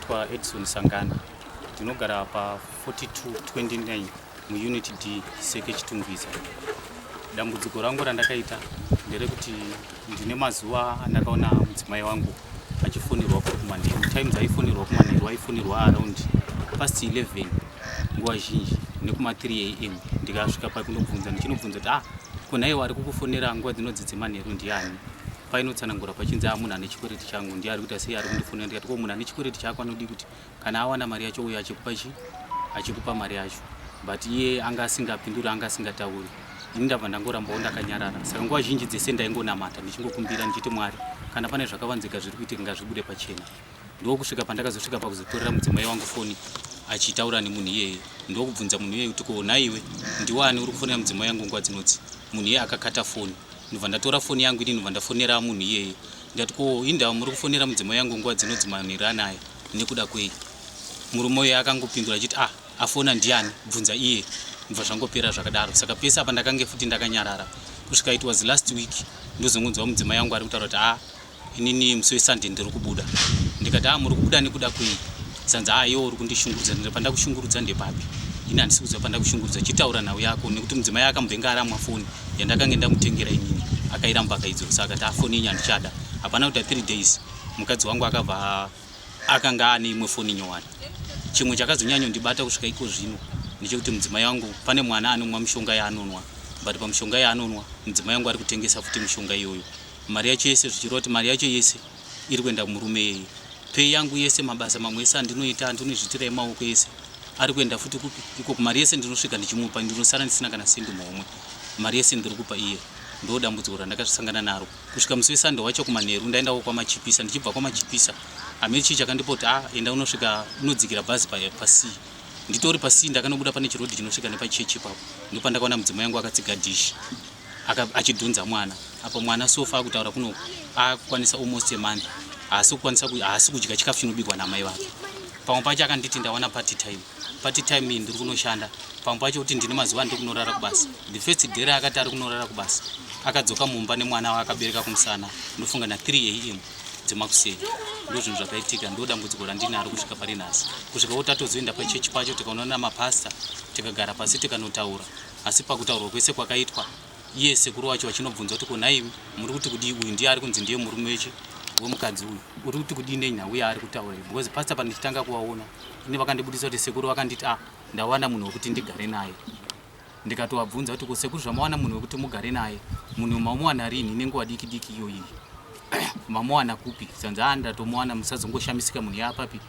ndinoitwa Edson Sangana, ndinogara pa 4229 muunit D wekuChitungwiza. Dambudziko rangu randakaita nderekuti ndine mazuva andakaona mudzimai wangu achifonirwa kumanheru. Times aifonirwa kumanheru aifonirwa around past 11 nguva zhinji nekuma 3 am. Ndikasvika pakunobvunza ndichinobvunza kuti kunaye wari kukufonera nguva dzinodzi dzemanheru ndiani? Painotsanangura pachinzi munhu ane chikwereti changu ndiye ari kuita sei ari kundifonera. Ndikati ko munhu ane chikwereti chako anodi kuti kana awana mari yacho uyo achikupa mari yacho, but iye anga asingapinduri, anga asingatauri. Ini ndabva ndangorambawo ndakanyarara. Saka nguva zhinji dzese ndaingonamata ndichingokumbira ndichiti Mwari, kana pane zvakavanzika zviri kuitika ngazvibude pachena. Ndokusvika pandakazosvika pakuzotorera mudzimai wangu foni achitaura nemunhu iyeye. Ndokubvunza munhu iyeye kuti ko naiwe ndiwani uri kufonera mudzimai wangu nguva dzinodzi? Munhu iyeye akakata foni. Ndobva ndatora foni yangu ini ndobva ndafonera munhu iyeye. Ndikati ko indawa muri kufonera mudzimai wangu nguva dzinodzi manheru naye nekuda kwei? Murume uyu akangopindura achiti afona ndiani? Bvunza iye. Ndobva zvangopera zvakadaro. Saka pese apa ndakange futi ndakanyarara. Kusvika it was last week ndozongonzwa mudzimai wangu ari kutaura kuti inini musi weSunday ndiri kubuda. Ndikati muri kubuda nekuda kwei? Sanza iwe uri kundishungurudza. Ndapanda kushungurudza ndepapi? Ini handisi kuziva panda kushungurudza. Chitaura nawo yako nekuti mudzimai akamubvenga aramwa foni yandakange ndamutengera inini akairamba akaidzosa. Saka foni iyi handichada. Hapana kuti 3 days mukadzi wangu akabva akanga ane imwe foni nyowani. Chimwe chakazonyanya ndibata kusvika iko zvino ndechekuti mudzimai wangu pane mwana anomwa mishonga yaanonwa, but pamishonga yaanonwa mudzimai wangu ari kutengesa futi mishonga iyoyo. Mari yacho yese zvichireva kuti mari yacho yese iri kuenda murume yeye. Pei yangu yese, mabasa mamwe ese andinoita, andinozvitira emaoko yese ari kuenda futi kupi? Iko mari yese ndinosvika ndichimupa, ndinosara ndisina kana sendi momwe. Mari yese ndiri kupa iye. Ndo dambudziko randakasangana naro. Kusvika musi weSunday wacho kumanheru ndaendawo kwamachipisa. Ndichibva kwamachipisa amechi chakandipa kuti enda unosvika unodzikira bhazi pasi. Nditori pasi ndakanobuda pane chirodhi chinosvika nepachechi ipapo. Ndipo pandakaona mudzimai wangu akatsiga dishi achidhonza mwana. Apa mwana sofa akutaura kuno akukwanisa almost a month. Asi kudya chikafu chinobikwa namai vake. Pamwe pacho akanditi ndawana party time iyi ndiri kunoshanda. Pamwe pacho kuti ndine mazuva ndiri kunorara kubasa. The first day akati ari kunorara kubasa akadzoka mumba nemwana waakabereka kumusana. Ndofunga na 3 am dzemakuseni. Ndo zvinhu zvakaitika. Ndo dambudziko randinaro kusvika pari nhasi. Kusvika tatozoenda pachechi pacho tikaona namapasta tikagara pasi tikanotaura. Asi pakutaurwa kwese kwakaitwa iye sekuru wacho wachinobvunza kuti konai muri kuti kudii? Uyu ndiye ari kunzi ndiye murume weche wemukadzi uyu. Uri kuti kudii nenyaya uye ari kutaura? Because pasta pandichitanga kuvaona ini vakandibudisa kuti sekuru vakanditi ndawana munhu wekuti ndigare naye. Ndikatovabvunza kuti ko sekuru zvamawana munhu wekuti mugare naye, munhu mamuwana rini nenguva diki diki iyoyi? Mamuwana kupi? Sanza ndatomuwana, musazongoshamisika munhu yapapi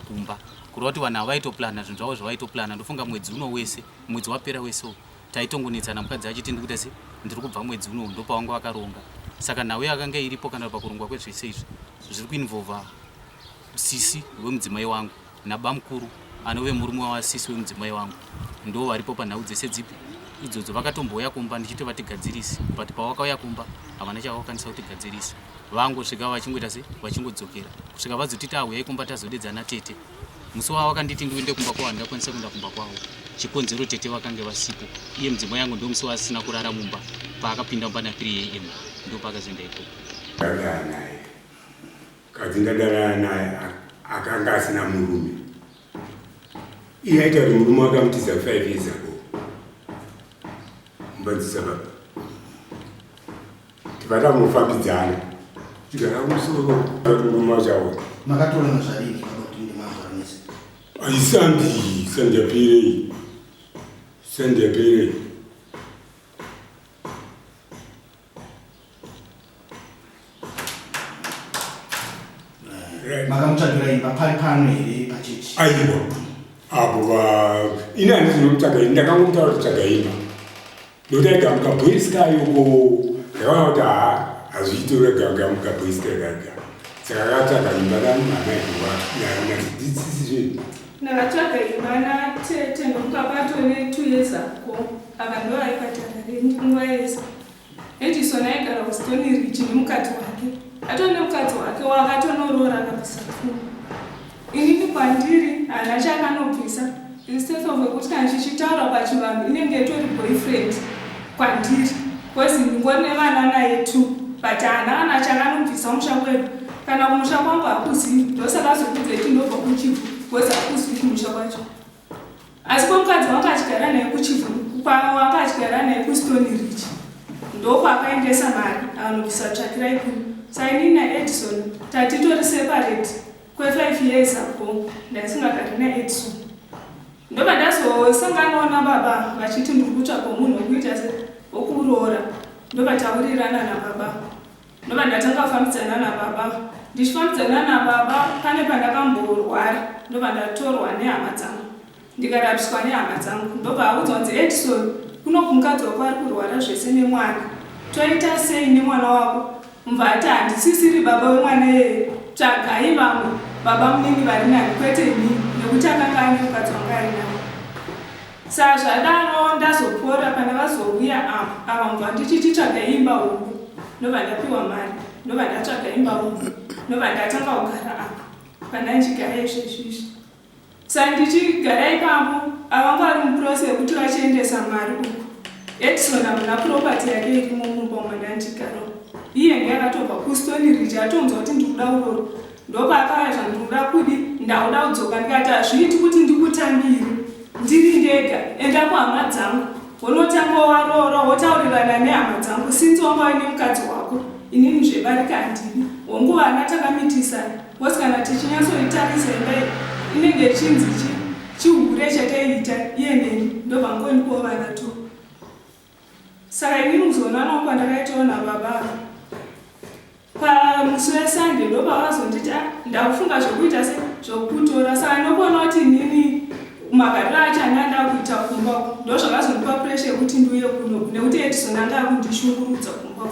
kumba. Kureva kuti vanhu havaitoplana zvinhu zvavo zvavaitoplana. Ndofunga mwedzi uno wese, mwedzi wapera wese taitongonetsana. Mukadzi achiti ndikuita se ndiri kubva mwedzi uno ndopawangu akaronga. Saka nawe akanga iripo kana pakurongwa kwezvese izvi zviri kuinvolva sisi wemudzimai wangu nabamukuru anove murume wasisi wemudzimai wangu. Ndo varipo panhau dzese dzipi idzodzo. Vakatombouya kumba ndichiti vatigadzirise, but pavakauya kumba havana chavakakwanisa kutigadzirisa. Vangosvika vachingoita se vachingodzokera kusvika vazotiti uyai kumba tazodedzana tete. Musi wavo vakanditi ndiende kumba kwavo, ndakwanisa kuenda kumba kwavo. Chikonzero tete vakange vasipo. Iye mudzimai yangu ndo musi wasina kurara mumba paakapinda mumba na 3 am ndo paakazoenda ikoko. Ndadara naye kadzi ndadara naye akanga asina murume. Iye aita kuti murume wakamutiza 5 years ago. Mbanzisa baba tivatamufambidzana tigara musoro murume wachaona makatorana zvadini kuti ndi mazvaranisa aisandi sandapere makamutsvagira imba pari pano here pachechi? aiwa apo ini handisi nokutsvaga imba, ndakangomutaura kutsvaga imba ndotaigamba kabhoiska yoko. Ndakaona kuti hazviiti uragamuka bhoiska gaga. Saka akatsvaga imba nanamaiwa ndakatsvaga imba natete nokupapatwa ne2 years ago. Ava ndo aipatana nguva yese. Edison aigara kuStony Ridge nemukadzi wake. Atone mukadzi wake wakatonorora kabisa pfuma. Inini kwandiri hana chakanobvisa. Instead of kuti kana chichitaura pachivanhu inenge itori boyfriend kwandiri. Kwezi ndingone vana naye tu, but hana chakanobvisa musha kwedu. Kana kumusha kwangu hakuzivi, ndosaka zokudze kuti ndobva kuchi because hakuzwi kumusha kwacho. Asi kwamukadzi wakadyara naye wakadyara naye kuStone Ridge ndokwakaendesa mari anokusatsvakira ikuru. Saka inini naEdison tatitori separate kwe5 years ago ndasingagari naEdison. Ndobva ndazosanganawo nababa vachiti ndiri kutsvaka munhu wekuita wokuroora. Ndobva taurirana nababa. Ndobva ndatanga kufambidzana nababa. Ndichifambidzana nababa pane pandakamborwara. Ndobva ndatorwa nehama dzangu ndikarapiswa nehama dzangu. Ndobva audzwa kunzi Edison kuno kumukadzi wako ari kurwara zvese nemwana. Toita sei nemwana wako? Mvati handisisiri baba wemwana yeye. Tsvagai vamwe baba munini vari nani kwete inini nekuti akanga ane mukadzi wanga ari naye. Saka zvadaro ndazopora pandakazouya apa mva ndichitsvaga imba hombe. Ndobva ndapiwa mari. Ndobva ndatsvaga imba hombe. Ndobva ndatanga kugara apa pandandigara izvezvizvi. Saka ndichigara ipapo avanga vari muprose yekuti vachiendesa mari uku. Edison hamuna property yake irimo mumba mandandigarawo. Iye ndakatobva kuStone Ridge atonzwa kuti ndikuda uroro. Ndopaakazva ndikuda kudi ndauda kudzoka ndikati hazviiti kuti ndikutambire ndiri ndega enda kuhama dzangu unotanga waroora wotaurirana nehama dzangu sinzi wanga waine mukadzi wako inini zvebarika handiri wonguvana takamitisana wasi kana tichinyatsoitarisa imba inenge chinzi chihure chataiita iye neni ndobva ngoendiwo vana to. Saka inini muzoonanawo kwandakaitawo nababa pamusi weSunday ndobva vazonditi ndakufunga zvokuita zvokutora. Saka ndokuona kuti inini magariro acho andanda kuita kumba ndozvakazondipa puresha yekuti ndiuye kunoku nekuti Edison anga akundishungurudza kumba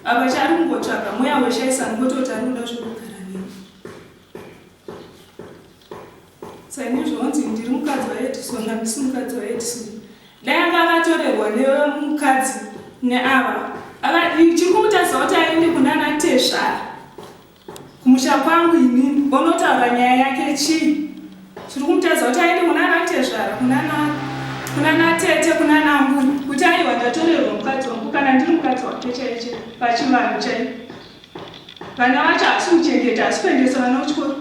apa chari kungotsvaga mweya weshaisani kutoti ari kuda zvokugara neni. Saka inini zvonzi ndiri mukadzi waEdison handisi mukadzi waEdison. Dai anga akatorerwa nemukadzi neava chiri kumutadza kuti aende kuna naTezvara kumusha kwangu inini vonotaura nyaya yake chii. Chiri kumutadza kuti aende kuna naTezvara kuna natete kuna namburi kuti aiwa ndatorerwa mukadzi wangu kana ndiri mukadzi wake chaiche pachivanhu chai. Vana vacho hasi kuchengeta hasi kuendesa vana kuchikoro.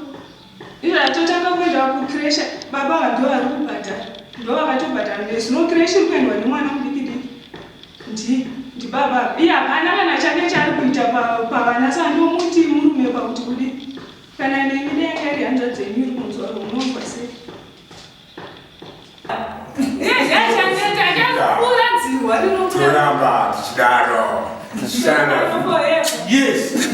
Izvo atotanga kuenda kukiresha baba vandivo vari kubhadhara ndo vakatobhadhara nezvino kireshi iri kuendwa nemwana mudiki ndibaba iye hapana kana chake chaari kuita pavana. Saka ndomuti murume pakuti kudi kana neni denge iri hanzva dzenyu iri kunzwa unonzwa sei. Achakuradziwa toramba tichidaro Yes.